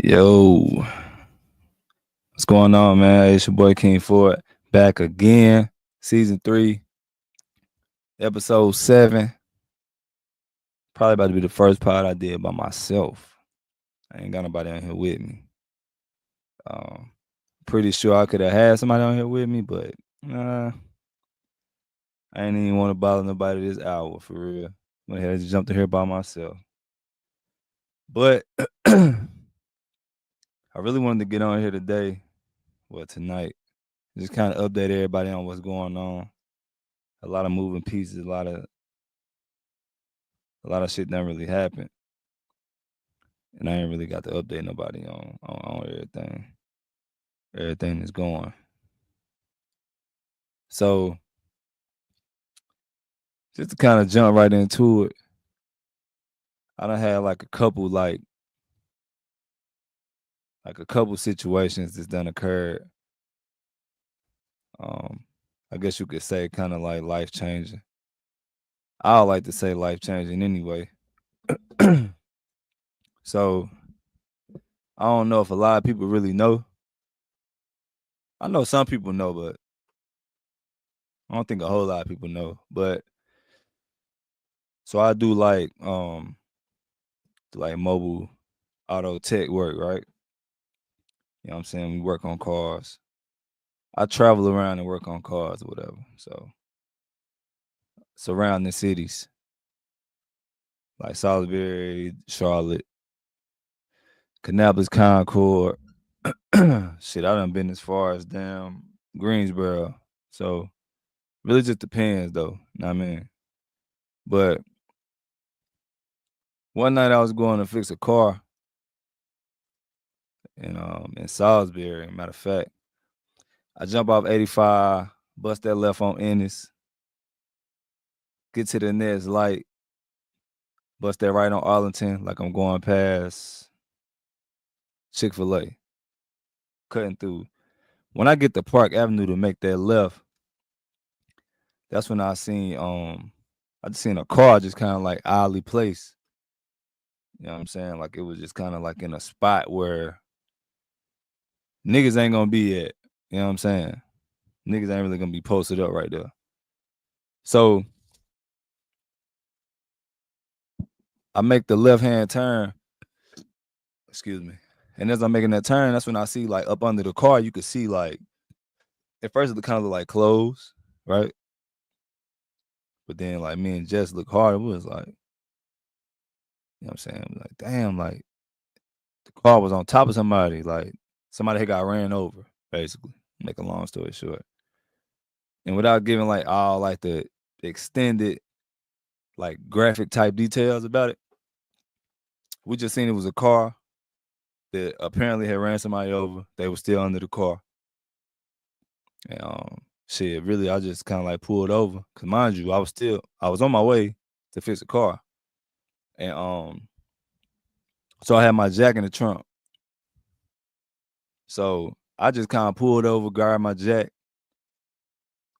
Yo, what's going on, man? It's your boy King Ford back again. Season 3, episode 7. Probably about to be the first pod I did by myself. I ain't got nobody on here with me. Um, Pretty sure I could have had somebody on here with me, but I ain't even want to bother nobody this hour for real. Went ahead and just jumped in here by myself. But I really wanted to get on here today, tonight. Just kind of update everybody on what's going on. A lot of moving pieces, a lot of shit never really happened, and I ain't really got to update nobody on everything. Everything is going. So just to kind of jump right into it, I done had like a couple situations that's done occurred. Um, I guess you could say kind of like life changing. I like to say life changing anyway. So I don't know if a lot of people really know. I know some people know, but I don't think a whole lot of people know. But so I do like mobile auto tech work, right? You know what I'm saying? We work on cars. I travel around and work on cars or whatever. So surrounding cities like Salisbury, Charlotte, Kannapolis, Concord. Shit, I done been as far as damn Greensboro. So really just depends though. Know what I mean? But one night I was going to fix a car in Salisbury. Matter of fact, I jump off 85, bust that left on Ennis, get to the next light, bust that right on Arlington, like I'm going past Chick-fil-A, cutting through. When I get to Park Avenue to make that left, that's when I just seen a car just kind of like oddly placed. You know what I'm saying? Like it was just kind of like in a spot where niggas ain't gonna be at. You know what I'm saying? Niggas ain't really gonna be posted up right there. So I make the left hand turn. Excuse me. And as I'm making that turn, that's when I see like up under the car, you could see like at first it kind of look like clothes, right? But then like me and Jess look hard. It was like, you know what I'm saying? Like, damn, like the car was on top of somebody. Like somebody had got ran over, basically. Make a long story short. And without giving like all like the extended, like graphic type details about it, we just seen it was a car that apparently had ran somebody over. They were still under the car. And shit, really I just kind of like pulled over. Cause mind you, I was on my way to fix a car. And so I had my jack in the trunk. So I just kind of pulled over, grabbed my jack,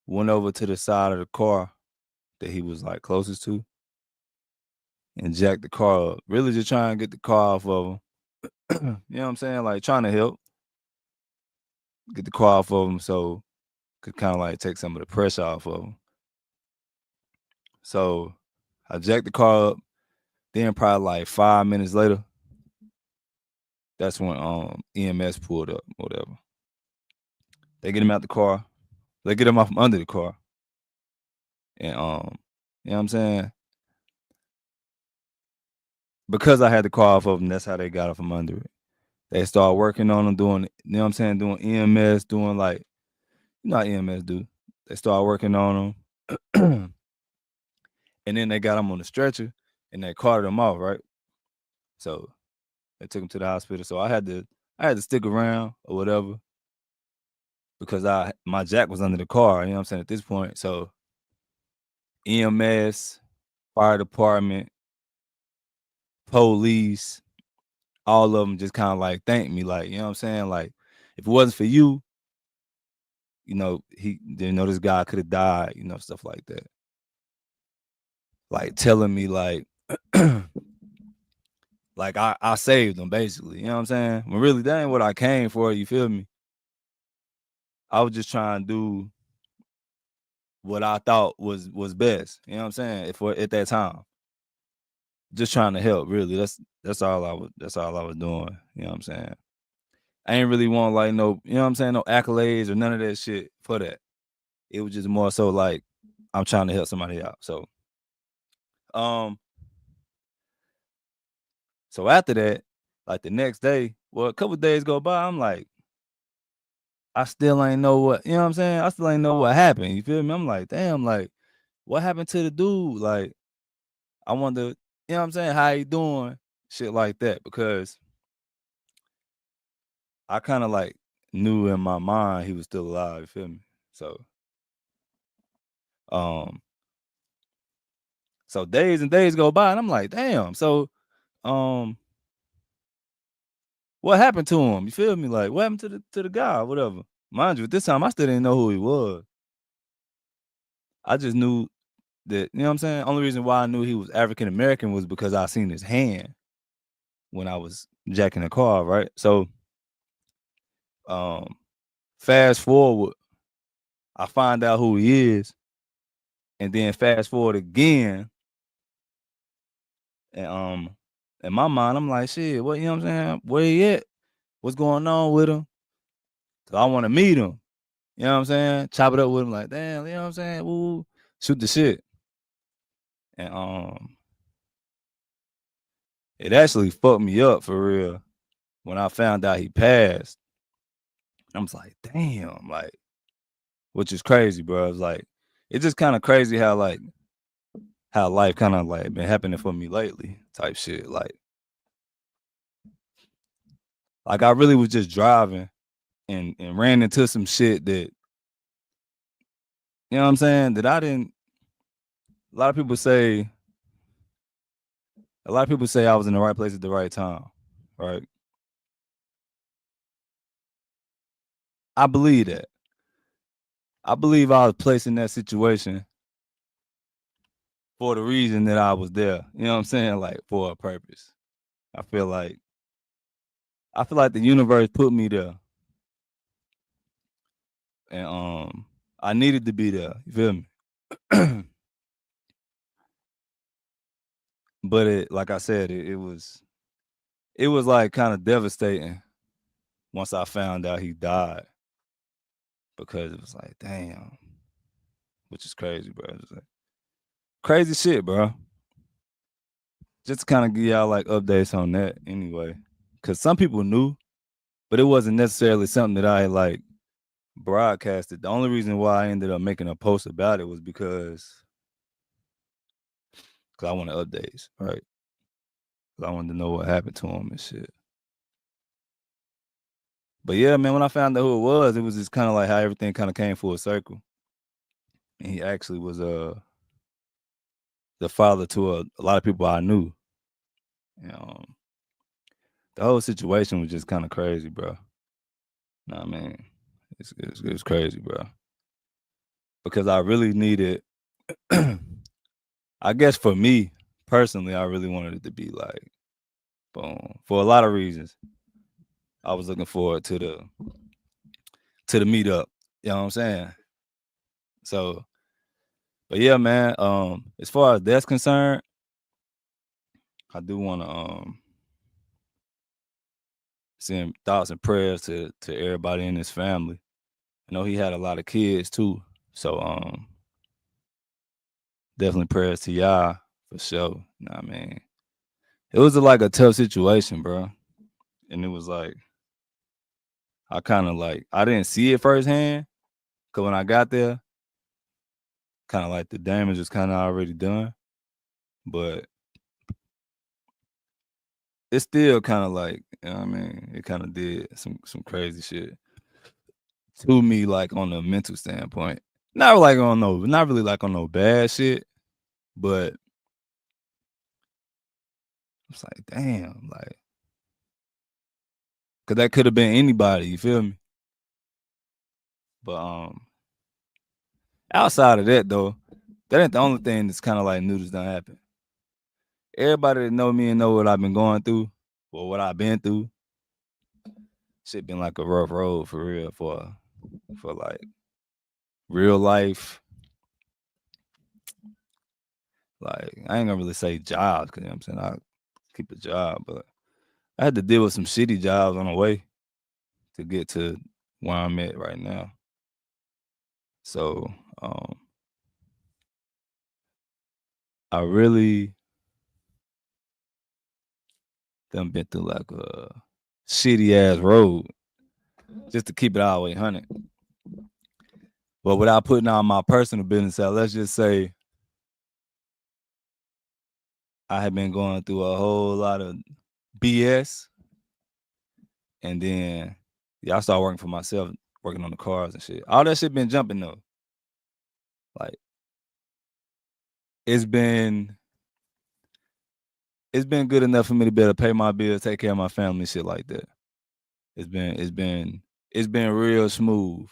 went over to the side of the car that he was like closest to, and jacked the car up. Really just trying to get the car off of him. You know what I'm saying? Like trying to help get the car off of him so could kind of like take some of the pressure off of him. So I jacked the car up. Then probably like 5 minutes later, that's when EMS pulled up, whatever. They get him out the car. They get him off from under the car. And you know what I'm saying? Because I had the car off of them, that's how they got off from under it. They start working on them, doing, you know what I'm saying, doing EMS, doing like, you know how EMS do. They start working on them. And then they got him on the stretcher and they carted him off, right? So they took him to the hospital. So I had to stick around or whatever because my jack was under the car, you know what I'm saying, at this point. So EMS, fire department, police, all of them just kind of like thanked me, like, you know what I'm saying? Like, if it wasn't for you, this guy could have died, stuff like that. Like telling me like Like I saved them basically. You know what I'm saying? But really, that ain't what I came for. You feel me? I was just trying to do what I thought was best. You know what I'm saying? For at that time, just trying to help. Really, that's all I was doing. You know what I'm saying? I ain't really want like no, you know what I'm saying, no accolades or none of that shit for that. It was just more so like I'm trying to help somebody out. Um, so after that, like the next day, well, a couple days go by, I'm like, I still ain't know what, you know what I'm saying? I still ain't know what happened. You feel me? I'm like, damn, like, what happened to the dude? Like, I wonder, you know what I'm saying, how he doing? Shit like that. Because I kind of like knew in my mind he was still alive, you feel me? Um, so days and days go by, and I'm like, damn. So, um, what happened to him? You feel me? Like, what happened to the guy? Whatever. Mind you, at this time, I still didn't know who he was. I just knew that, you know what I'm saying? Only reason why I knew he was African American was because I seen his hand when I was jacking the car, right? So, um, fast forward, I find out who he is, and then fast forward again, and in my mind, I'm like, shit, what, you know what I'm saying? Where he at? What's going on with him? Cause I want to meet him. You know what I'm saying? Chop it up with him, like, damn, you know what I'm saying? Woo, shoot the shit. And it actually fucked me up for real when I found out he passed. I was like, damn, like, which is crazy, bro. It's like, it's just kind of crazy how life kind of like been happening for me lately, type shit. Like I really was just driving and ran into some shit that, you know what I'm saying, that I didn't. A lot of people say, I was in the right place at the right time, right? I believe that. I believe I was placed in that situation for the reason that I was there. You know what I'm saying? Like for a purpose. I feel like the universe put me there. And I needed to be there. You feel me? But it, like I said, it was like kind of devastating once I found out he died. Because it was like, damn. Which is crazy, bro. It was like, crazy shit, bro. Just to kind of give y'all like updates on that anyway. Cause some people knew, but it wasn't necessarily something that I like broadcasted. The only reason why I ended up making a post about it was because I wanted updates, right? Cause I wanted to know what happened to him and shit. But yeah, man, when I found out who it was just kind of like how everything kind of came full circle. And he actually was the father to a lot of people I knew. You know, the whole situation was just kind of crazy, bro. Nah, I mean, it's crazy, bro. Because I really needed, I guess for me personally, I really wanted it to be like, boom, for a lot of reasons. I was looking forward to the meetup. You know what I'm saying? So, but yeah, man. As far as that's concerned, I do want to send thoughts and prayers to everybody in his family. I know he had a lot of kids too, so definitely prayers to y'all for sure. You know what I mean? It was like a tough situation, bro, and it was like I kind of like I didn't see it firsthand because when I got there, kind of like the damage was kind of already done, but it's still kind of like, you know what I mean, it kind of did some crazy shit to me, like on a mental standpoint. Not really like on no bad shit, but it's like, damn, like, cause that could have been anybody, you feel me? But outside of that though, that ain't the only thing that's kind of like new that's done happen. everybody that know me and know what I've been going through or what I've been through, shit been like a rough road for real, for like real life. Like, I ain't gonna really say jobs, cause you know what I'm saying, I keep a job, but I had to deal with some shitty jobs on the way to get to where I'm at right now. So I really done been through like a shitty ass road just to keep it all the way 100. But without putting all my personal business out, let's just say I had been going through a whole lot of BS. And then, yeah, I started working for myself, working on the cars and shit. All that shit been jumping though. Like, it's been good enough for me to be able to pay my bills, take care of my family, shit like that. It's been real smooth.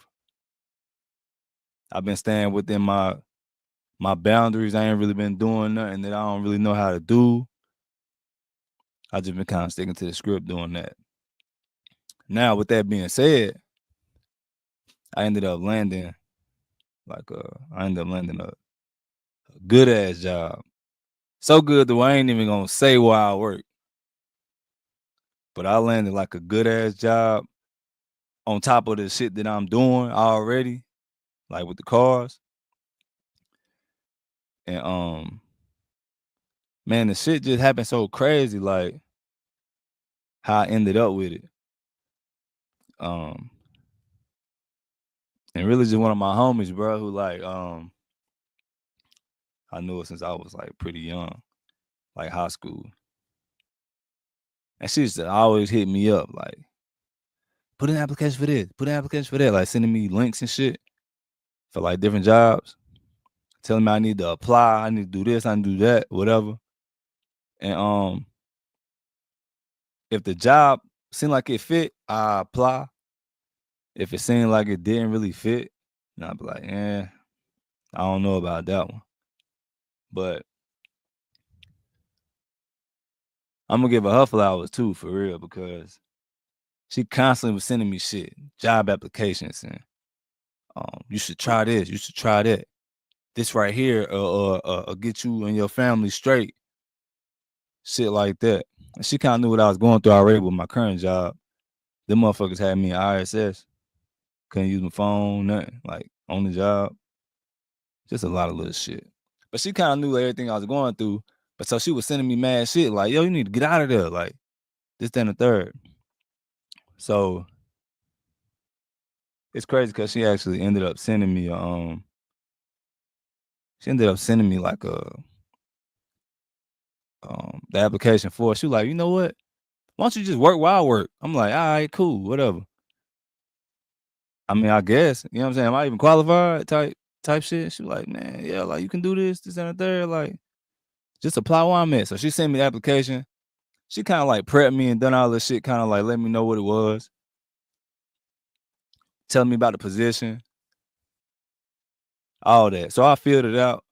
I've been staying within my boundaries. I ain't really been doing nothing that I don't really know how to do. I just been kind of sticking to the script doing that. Now, with that being said, I ended up landing a good ass job. So good that I ain't even gonna say where I work. But I landed like a good ass job on top of the shit that I'm doing already, like with the cars. And man, the shit just happened so crazy, like how I ended up with it. And really just one of my homies, bro, who like I knew her since I was like pretty young, like high school. And she used to always hit me up like, put in an application for this, put in an application for that, like sending me links and shit for like different jobs, telling me I need to apply, I need to do this, I need to do that, whatever. And if the job seemed like it fit, I apply. If it seemed like it didn't really fit, then I'd be like, I don't know about that one. But I'm gonna give her flowers too, for real, because she constantly was sending me shit, job applications, and you should try this, you should try that. This right here, get you and your family straight. Shit like that. And she kind of knew what I was going through already with my current job. Them motherfuckers had me in ISS. Couldn't use my phone, nothing. Like, on the job. Just a lot of little shit. But she kind of knew everything I was going through. But so she was sending me mad shit like, yo, you need to get out of there. Like, this, that, and the third. So it's crazy because she actually ended up sending me like the application for it. She was like, you know what? Why don't you just work while I work? I'm like, all right, cool, whatever. I mean, I guess, you know what I'm saying? Am I even qualified type shit? She was like, man, yeah, like you can do this, and the third, like just apply where I'm at. So she sent me the application. She kind of like prepped me and done all this shit, kind of like let me know what it was, telling me about the position, all that. So I filled it out.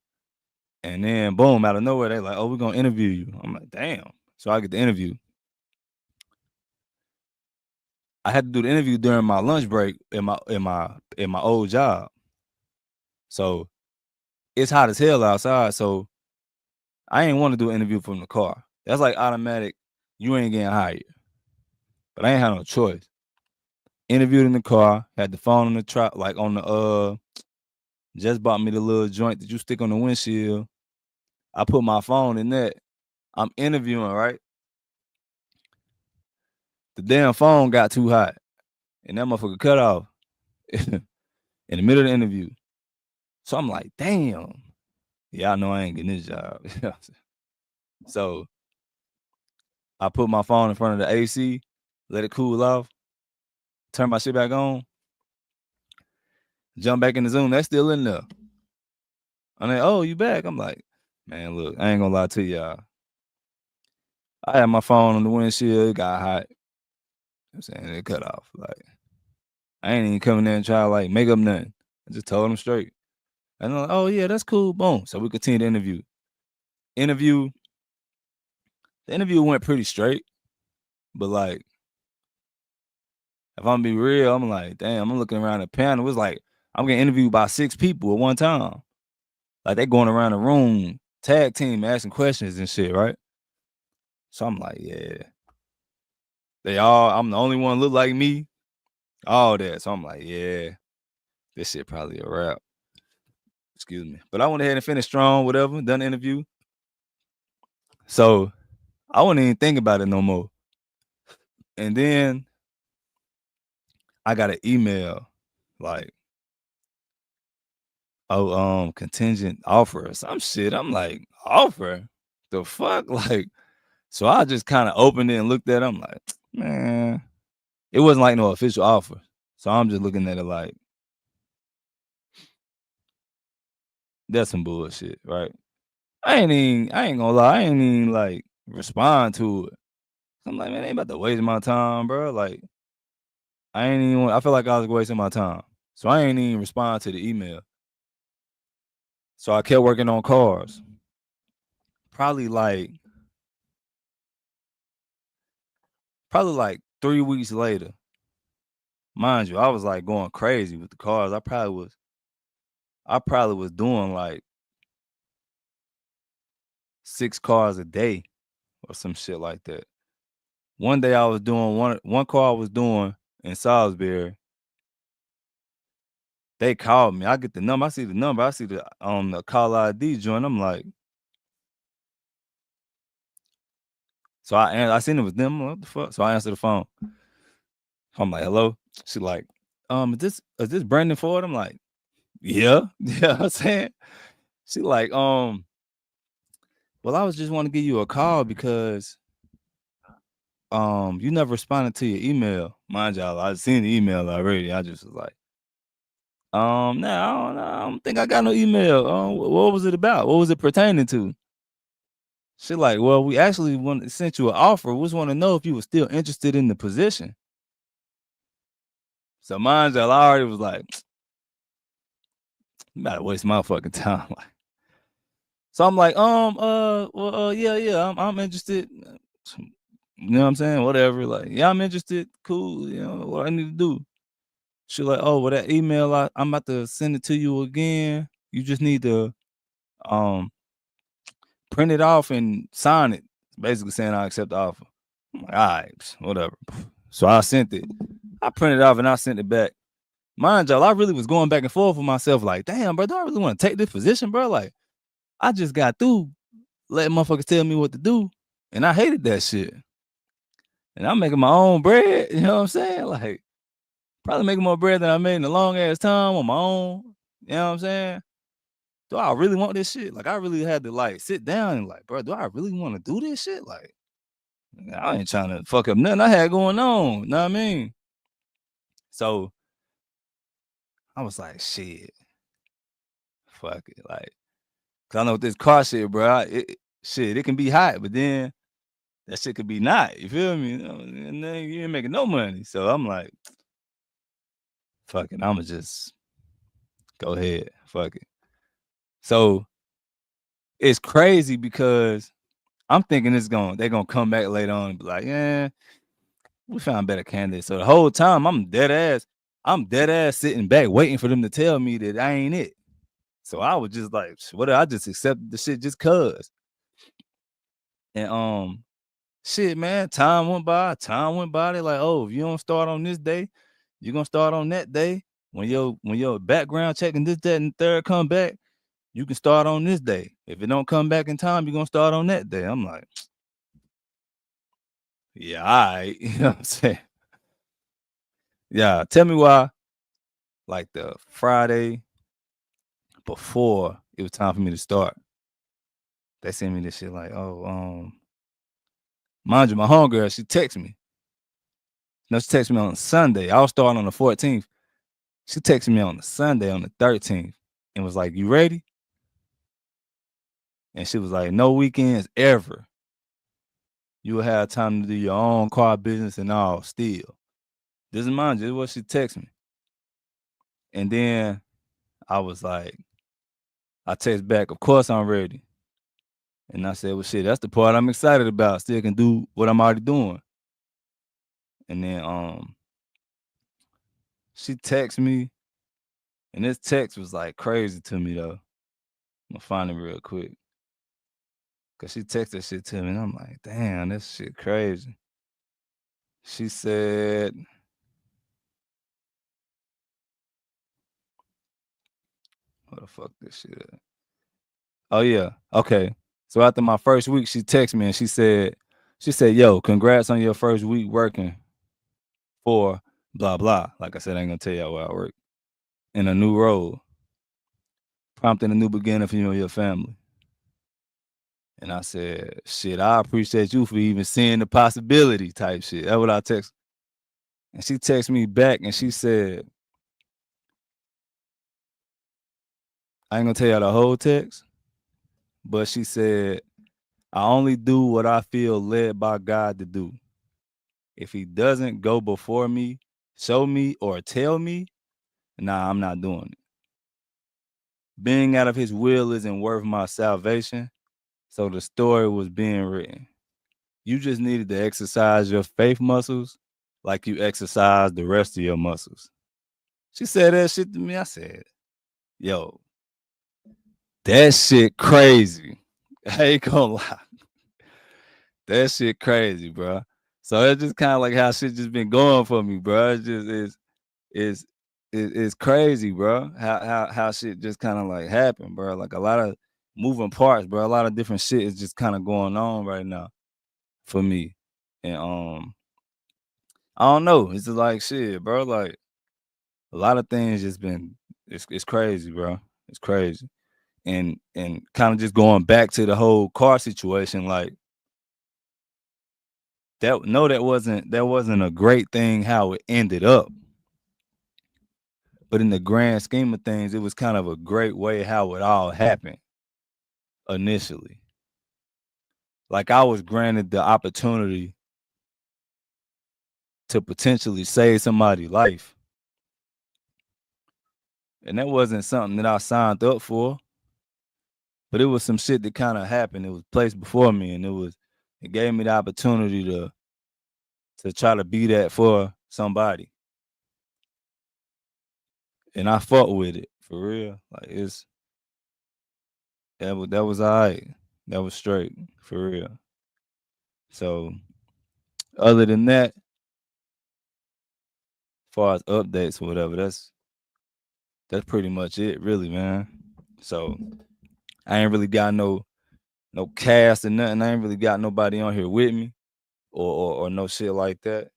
And then boom, out of nowhere, they like, oh, we're gonna interview you. I'm like, damn. So I get the interview. I had to do the interview during my lunch break in my old job. So it's hot as hell outside. So I ain't want to do an interview from the car. That's like automatic. You ain't getting hired. But I ain't had no choice. Interviewed in the car, had the phone on the truck, like on the just bought me the little joint that you stick on the windshield. I put my phone in that. I'm interviewing, right? The damn phone got too hot. And that motherfucker cut off in the middle of the interview. So I'm like, damn. Yeah, I know I ain't getting this job. So I put my phone in front of the AC, let it cool off, turn my shit back on, jump back in the Zoom. That's still in there. I'm like, oh, you back? I'm like, man, look, I ain't gonna lie to y'all. I had my phone on the windshield, it got hot. I'm saying it cut off. Like, I ain't even coming there and try to like make up nothing. I just told them straight. And I'm like, oh yeah, that's cool. Boom. So we continue the interview. The interview went pretty straight, but like, if I'm gonna be real, I'm like, damn, I'm looking around the panel. It was like I'm getting interviewed by 6 people at one time. Like they going around the room, tag team, asking questions and shit, right? So I'm like, yeah. I'm the only one look like me, all that. So I'm like, yeah, this shit probably a wrap. Excuse me. But I went ahead and finished strong, whatever, done the interview. So I wouldn't even think about it no more. And then I got an email like, oh, contingent offer or some shit. I'm like, offer? The fuck? Like, so I just kind of opened it and looked at it. I'm like, man, it wasn't like no official offer. So I'm just looking at it like, that's some bullshit, right? I ain't gonna lie, I ain't even like respond to it. I'm like, man, I ain't about to waste my time, bro. Like, I feel like I was wasting my time. So I ain't even respond to the email. So I kept working on cars. Probably like 3 weeks later. Mind you, I was like going crazy with the cars. I probably was doing like 6 cars a day or some shit like that. One day I was doing one car I was doing in Salisbury. They called me. I get the number. I see the number. I see the call ID joint. I'm like, so I seen it was them. What the fuck? So I answered the phone. I'm like, hello. She like, is this Brandon Ford? I'm like, yeah, yeah. I'm saying. She like, well, I was just want to give you a call because you never responded to your email. Mind y'all, I seen the email already. I just was like, nah, I don't think I got no email. What was it about? What was it pertaining to? She like, well, we actually sent you an offer. We just want to know if you were still interested in the position. So mind y'all, I already was like, I'm about to waste my fucking time. So I'm like, yeah, I'm interested. You know what I'm saying? Whatever. Like, yeah, I'm interested. Cool. You know what I need to do. She like, oh, well, that email, I'm about to send it to you again. You just need to print it off and sign it. Basically saying I accept the offer. I'm like, all right, whatever. So I sent it. I printed it off and I sent it back. Mind y'all, I really was going back and forth with myself, like, damn, bro, do I really want to take this position, bro? Like, I just got through letting motherfuckers tell me what to do, and I hated that shit. And I'm making my own bread, you know what I'm saying? Like, probably making more bread than I made in a long ass time on my own. You know what I'm saying? Do I really want this shit? Like, I really had to like sit down and like, bro, do I really want to do this shit? Like, I ain't trying to fuck up nothing I had going on. You know what I mean? So I was like, shit, fuck it. Like, cause I know with this car shit, bro, it can be hot, but then that shit could be not. You feel me? And then you ain't making no money. So I'm like, fuck it. I'ma just go ahead. Fuck it. So it's crazy because I'm thinking they're gonna come back later on and be like, yeah, we found better candidates. So the whole time I'm dead ass sitting back waiting for them to tell me that I ain't it. So I was just like, what? I just accepted the shit just cause. And shit, man, time went by. They're like, oh, if you don't start on this day, you're gonna start on that day. When your background check and this, that, and third come back, you can start on this day. If it don't come back in time, you're gonna start on that day. I'm like, yeah, all right. You know what I'm saying? Yeah, tell me why, like the Friday before it was time for me to start, they sent me this shit like, oh, mind you, my homegirl, she texted me. No, she texted me on Sunday. I was starting on the 14th. She texted me on the Sunday on the 13th and was like, you ready? And she was like, no weekends ever. You will have time to do your own car business and all still. This is mind you, this is what she texted me. And then I was like, I text back, of course I'm ready. And I said, well, shit, that's the part I'm excited about. Still can do what I'm already doing. And then she texted me, and this text was like crazy to me though. I'm gonna find it real quick. Cause she texted shit to me, and I'm like, damn, this shit crazy. She said, what the fuck this shit at? Oh yeah. Okay. So after my first week, she texted me and she said, yo, congrats on your first week working for blah blah. Like I said, I ain't gonna tell y'all where I work. In a new role. Prompting a new beginning for you and your family. And I said, shit, I appreciate you for even seeing the possibility type shit. That's what I text. And she texted me back and she said, I ain't gonna tell y'all the whole text, but she said, I only do what I feel led by God to do. If he doesn't go before me, show me, or tell me, nah, I'm not doing it. Being out of his will isn't worth my salvation, so the story was being written. You just needed to exercise your faith muscles like you exercise the rest of your muscles. She said that shit to me. I said, yo, that shit crazy. I ain't gonna lie. That shit crazy, bro. So it's just kind of like how shit just been going for me, bro. It just is crazy, bro. How shit just kind of like happened, bro. Like a lot of moving parts, bro. A lot of different shit is just kind of going on right now for me. And I don't know. It's just like shit, bro. Like a lot of things just been it's crazy, bro. It's crazy. And kind of just going back to the whole car situation, like that wasn't a great thing how it ended up. But in the grand scheme of things, it was kind of a great way how it all happened initially. Like I was granted the opportunity to potentially save somebody's life. And that wasn't something that I signed up for. But it was some shit that kind of happened. It was placed before me, and it gave me the opportunity to try to be that for somebody. And I fought with it for real. Like that was all right. That was straight for real. So other than that, as far as updates or whatever, that's pretty much it, really, man. So I ain't really got no cast or nothing. I ain't really got nobody on here with me or no shit like that.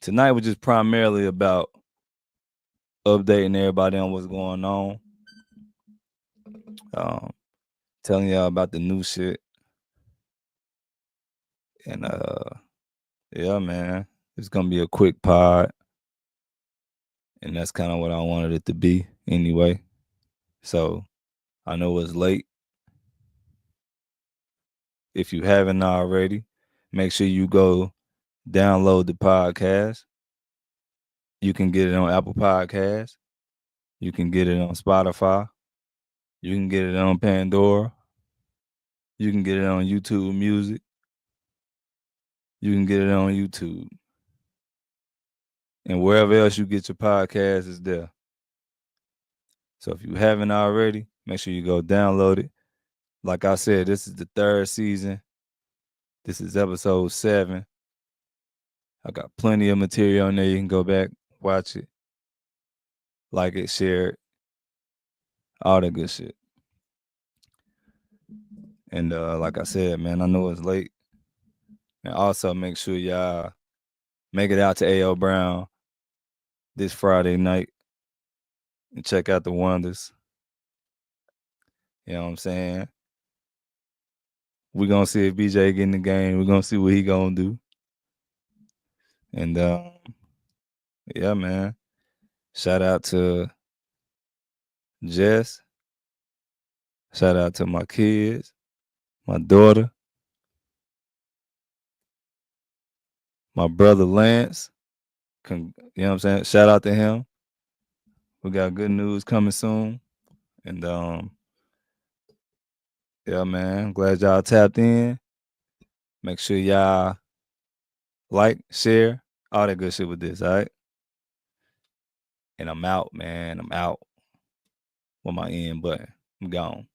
Tonight was just primarily about updating everybody on what's going on. Telling y'all about the new shit. And yeah, man. It's gonna be a quick pod. And that's kind of what I wanted it to be anyway. So I know it's late. If you haven't already, make sure you go download the podcast. You can get it on Apple Podcasts. You can get it on Spotify. You can get it on Pandora. You can get it on YouTube Music. You can get it on YouTube. And wherever else you get your podcast is there. So if you haven't already, make sure you go download it. Like I said, this is the 3rd season. This is episode 7. I got plenty of material on there. You can go back, watch it, like it, share it, all that good shit. And like I said, man, I know it's late. And also make sure y'all make it out to A.L. Brown this Friday night and check out the Wonders. You know what I'm saying? We're going to see if BJ get in the game. We're going to see what he going to do. And yeah, man. Shout out to Jess. Shout out to my kids, my daughter, my brother Lance. You know what I'm saying? Shout out to him. We got good news coming soon. And Yeah, man. Glad y'all tapped in. Make sure y'all like, share, all that good shit with this, all right? And I'm out, man. I'm out with my end button. I'm gone.